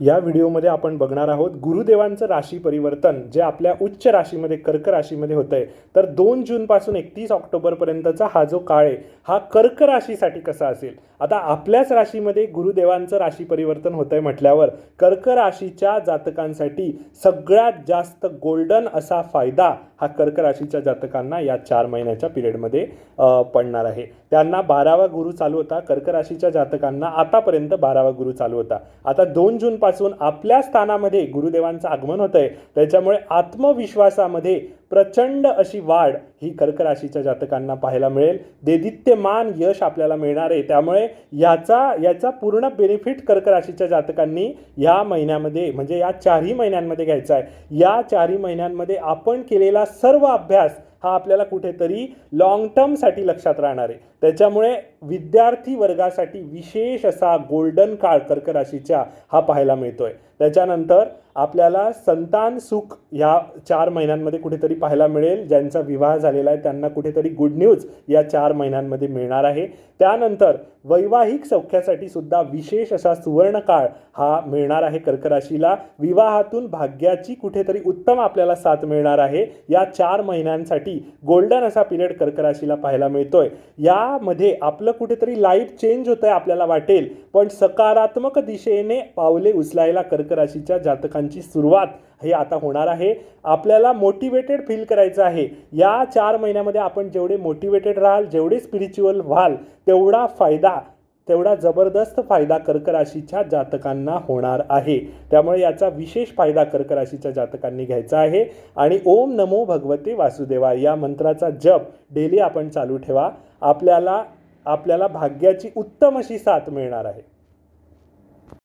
या व्हिडिओमध्ये आपण बघणार आहोत गुरुदेवांचं राशी परिवर्तन जे आपल्या उच्च राशीमध्ये कर्क राशीमध्ये होतंय। तर 2 जूनपासून 31 ऑक्टोबरपर्यंतचा हा जो काळ आहे हा कर्क राशीसाठी कसा असेल। आता आपल्याच राशीमध्ये गुरुदेवांचं राशी परिवर्तन होतंय म्हटल्यावर कर्क राशीच्या जातकांसाठी सगळ्यात जास्त गोल्डन असा फायदा हा कर्क राशीच्या जातकांना या 4 महिन्याच्या पिरियडमध्ये पडणार आहे। त्यांना 12वा गुरु चालू होता, कर्क राशीच्या जातकांना आतापर्यंत 12वा गुरु चालू होता। आता 2 जून पासून आपल्या स्थानामध्ये गुरुदेवांचं आगमन होतंय, त्याच्यामुळे आत्मविश्वासामध्ये प्रचंड अशी वाढ ही कर्क राशीच्या जातकांना पाहायला मिळेल। देदीप्यमान यश आपल्याला मिळणार आहे, त्यामुळे याचा पूर्ण बेनिफिट कर्क राशीच्या जातकांनी या महिन्यामध्ये म्हणजे या 4ही महिन्यांमध्ये घ्यायचा आहे। या 4ही महिन्यांमध्ये आपण केलेला सर्व अभ्यास हा आपल्याला कुठेतरी लॉंग टर्मसाठी लक्षात राहणार आहे। त्याच्यामुळे विद्यार्थी वर्गासाठी विशेष असा गोल्डन काळ कर्क राशीच्या हा पाहायला मिळतोय। त्याच्यानंतर आपल्याला संतान सुख या 4 महिन्यांमध्ये कुठेतरी पाहायला मिळेल। ज्यांचा विवाह झालेला आहे त्यांना कुठेतरी गुड न्यूज या 4 महिन्यांमध्ये मिळणार आहे। त्यानंतर वैवाहिक सौख्यासाठी सुद्धा विशेष असा सुवर्ण काळ हा मिळणार आहे कर्क राशीला। विवाहातून भाग्याची कुठेतरी उत्तम आपल्याला साथ मिळणार आहे। या 4 महिन्यांसाठी गोल्डन असा पिरियड कर्क राशीला पाहायला मिळतोय। यामध्ये आपलं कुठेतरी लाईफ चेंज होतंय आपल्याला वाटेल, पण सकारात्मक दिशेने पावले उचलायला कर्क राशीच्या जातकांची सुरुवात हे आता होणार आहे। आपल्याला मोटिवेटेड फील करायचं आहे। या 4 महिन्यामध्ये आपण जेवढे मोटिवेटेड राहाल, जेवढे स्पिरिच्युअल व्हाल, तेवढा जबरदस्त फायदा कर्क राशीच्या जातकांना होणार आहे। त्यामुळे याचा विशेष फायदा कर्क राशीच्या जातकांनी घ्यायचा आहे। आणि ओम नमो भगवते वासुदेवाय या मंत्राचा जप डेली आपण चालू ठेवा। आपल्याला भाग्याची उत्तम अशी साथ मिळणार आहे।